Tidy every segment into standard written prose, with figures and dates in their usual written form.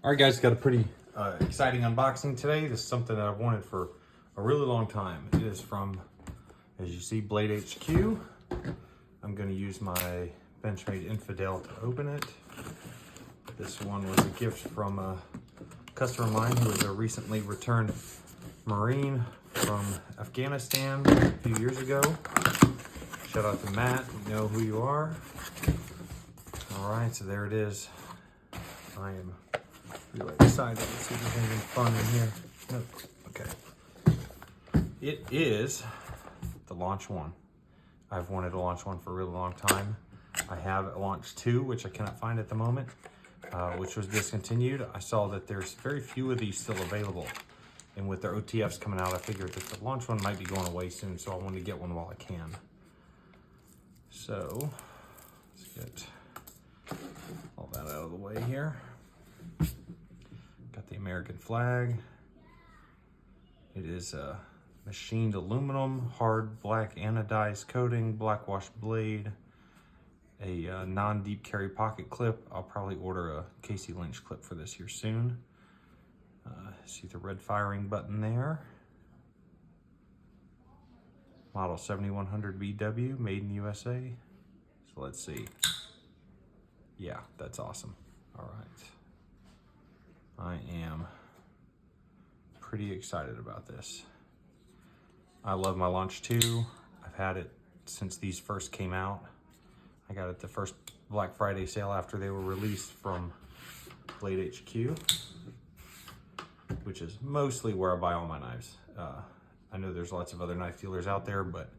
All right, guys, got a pretty exciting unboxing today. This is something that I've wanted for a really long time. It is from, as you see, Blade HQ. I'm going to use my Benchmade Infidel to open it. This one was a gift from a customer of mine who was a recently returned Marine from Afghanistan a few years ago. Shout out to Matt, you know who you are. All right, so there it is. I am really excited. Let's see if there's anything fun in here. Nope. Okay. It is the Launch 1. I've wanted a Launch 1 for a really long time. I have a Launch 2, which I cannot find at the moment, which was discontinued. I saw that there's very few of these still available. And with their OTFs coming out, I figured that the Launch 1 might be going away soon, so I wanted to get one while I can. So, let's get all that out of the way here. Got the American flag. It is a machined aluminum, hard black anodized coating, black wash blade, a non-deep carry pocket clip. I'll probably order a Casey Lynch clip for this here soon. See the red firing button there. Model 7100 BW, made in USA. So let's see. Yeah, that's awesome. All right. I am pretty excited about this. I love my Launch 2. I've had it since these first came out. I got it the first Black Friday sale after they were released from Blade HQ, which is mostly where I buy all my knives. I know there's lots of other knife dealers out there, but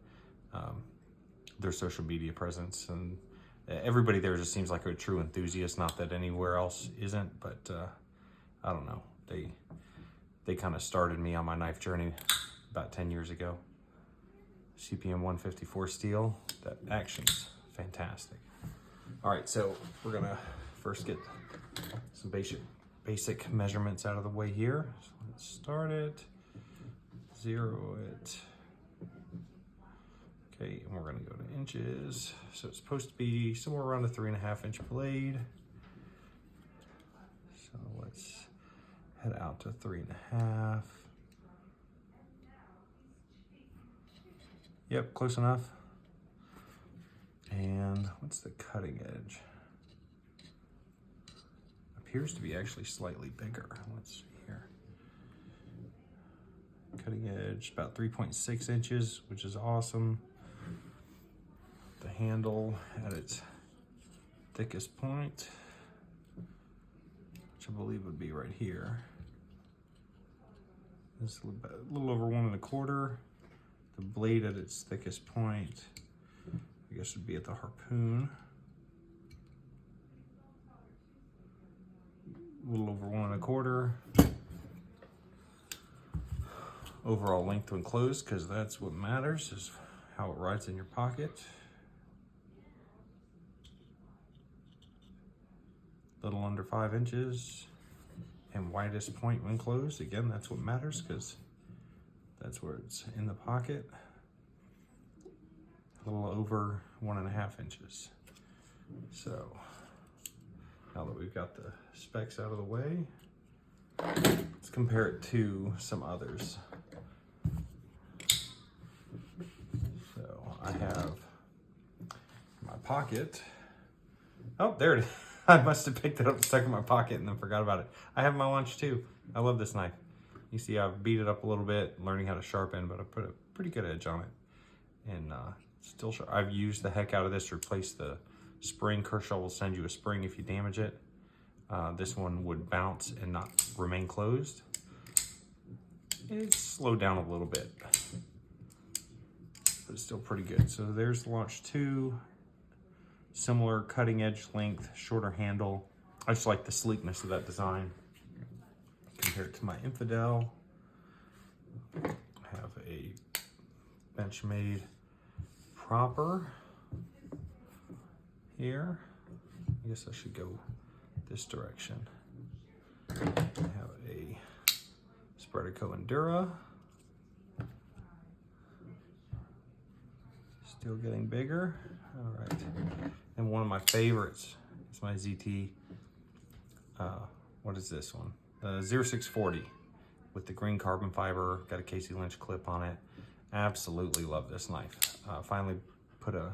their social media presence and everybody there just seems like a true enthusiast. Not that anywhere else isn't, but I don't know. They kind of started me on my knife journey about 10 years ago. CPM 154 steel. That action's fantastic. All right, so we're gonna first get some basic measurements out of the way here. So let's start it, zero it. Okay, and we're gonna go to inches. So it's supposed to be somewhere around a 3.5 inch blade. So let's head out to 3.5. Yep, close enough. And what's the cutting edge? Appears to be actually slightly bigger. Let's see here. Cutting edge about 3.6 inches, which is awesome. The handle at its thickest point, which I believe would be right here. This is a little over 1 1/4. The blade at its thickest point, I guess, would be at the harpoon. A little over 1 1/4. Overall length when closed, because that's what matters, is how it rides in your pocket. Little under 5 inches. And widest point when closed. Again, that's what matters, because that's where it's in the pocket. A little over 1.5 inches. So now that we've got the specs out of the way, let's compare it to some others. So I have my pocket. Oh, there it is. I must have picked it up and stuck it in my pocket and then forgot about it. I have my Launch 2. I love this knife. You see I've beat it up a little bit, learning how to sharpen, but I put a pretty good edge on it. And still sharp. I've used the heck out of this to replace the spring. Kershaw will send you a spring if you damage it. This one would bounce and not remain closed. It's slowed down a little bit, but it's still pretty good. So there's the Launch 2. Similar cutting edge length, shorter handle. I just like the sleekness of that design. Compared to my Infidel, I have a Benchmade proper here. I guess I should go this direction. I have a Spedico Endura. Still getting bigger. All right. And one of my favorites is my ZT what is this one? 0640 with the green carbon fiber, got a Casey Lynch clip on it. Absolutely love this knife. Finally put a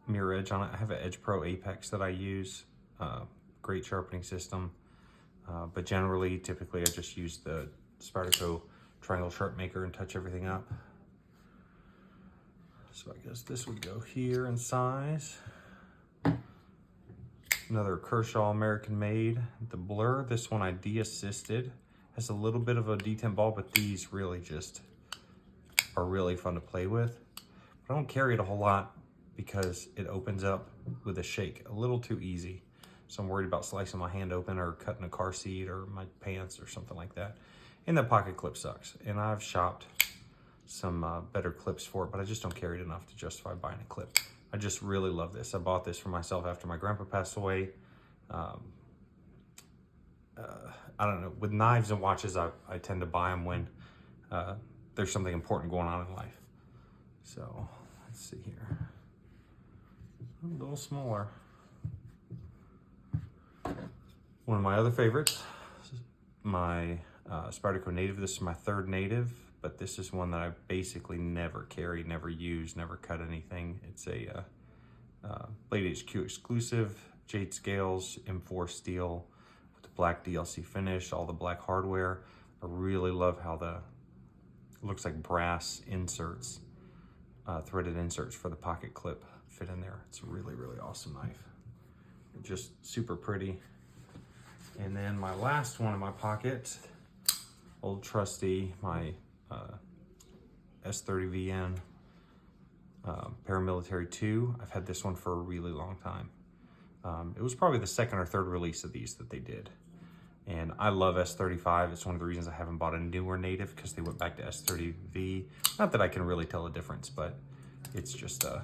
mirror edge on it. I have an Edge Pro Apex that I use. Great sharpening system. But generally, typically I just use the Spyderco triangle sharp maker and touch everything up. So I guess this would go here in size. Another Kershaw American made. The Blur, this one I de-assisted. Has a little bit of a detent ball, but these really just are really fun to play with. But I don't carry it a whole lot because it opens up with a shake a little too easy. So I'm worried about slicing my hand open or cutting a car seat or my pants or something like that. And the pocket clip sucks. And I've shopped some better clips for it, but I just don't carry it enough to justify buying a clip. I just really love this. I bought this for myself after my grandpa passed away. I don't know, with knives and watches, I tend to buy them when there's something important going on in life. So let's see here. A little smaller. One of my other favorites, my Spyderco Native. This is my third Native, but this is one that I basically never carry, never use, never cut anything. It's a Blade HQ exclusive, jade scales, M4 steel with the black DLC finish, all the black hardware. I really love how it looks like brass inserts, threaded inserts for the pocket clip fit in there. It's a really, really awesome knife. Just super pretty. And then my last one in my pocket, old trusty, my S30VN Paramilitary 2. I've had this one for a really long time. It was probably the second or third release of these that they did. And I love S35. It's one of the reasons I haven't bought a newer Native, because they went back to S30V. Not that I can really tell a difference, but it's just a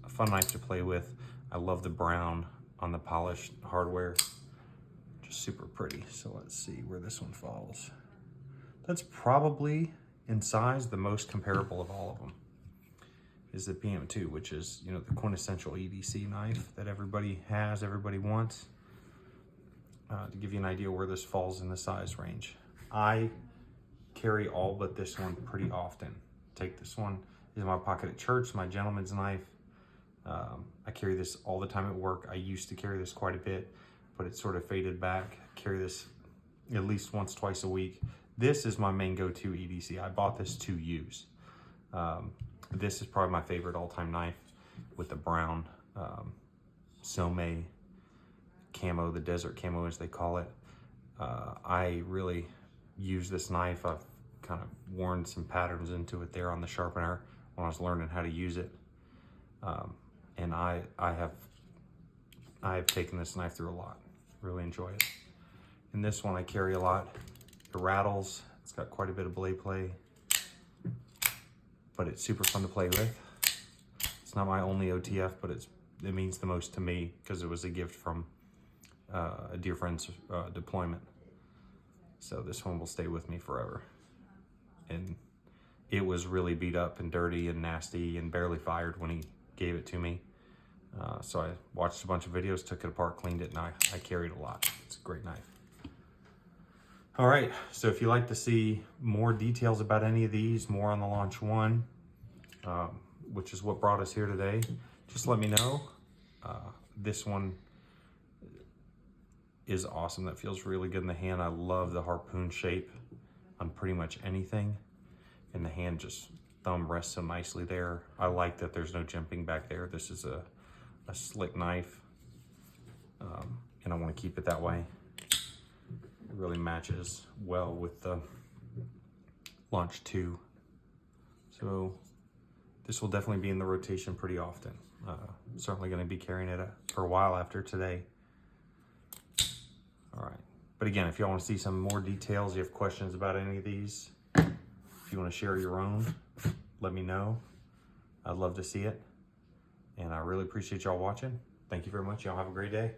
fun knife to play with. I love the brown on the polished hardware. Just super pretty. So let's see where this one falls. That's probably in size the most comparable of all of them, is the PM2, which is, you know, the quintessential EDC knife that everybody has, everybody wants. To give you an idea where this falls in the size range, I carry all but this one pretty often. Take this one in my pocket at church, my gentleman's knife. I carry this all the time at work. I used to carry this quite a bit, but it sort of faded back. I carry this at least once, twice a week. This is my main go-to EDC. I bought this to use. This is probably my favorite all-time knife, with the brown Some camo, the desert camo as they call it. I really use this knife. I've kind of worn some patterns into it there on the sharpener when I was learning how to use it. And I have taken this knife through a lot. Really enjoy it. And this one I carry a lot. It rattles. It's got quite a bit of blade play, but it's super fun to play with. It's not my only OTF, but it means the most to me because it was a gift from a dear friend's deployment. So this one will stay with me forever. And it was really beat up and dirty and nasty and barely fired when he gave it to me. So I watched a bunch of videos, took it apart, cleaned it, and I carried a lot. It's a great knife. All right, so if you'd like to see more details about any of these, more on the Launch 1, which is what brought us here today, just let me know. This one is awesome. That feels really good in the hand. I love the harpoon shape on pretty much anything. And the hand just, thumb rests so nicely there. I like that there's no jimping back there. This is a slick knife, and I want to keep it that way. It really matches well with the Launch 2. So this will definitely be in the rotation pretty often. Certainly going to be carrying it for a while after today. All right. But again, if y'all want to see some more details, you have questions about any of these, if you want to share your own, let me know. I'd love to see it. And I really appreciate y'all watching. Thank you very much. Y'all have a great day.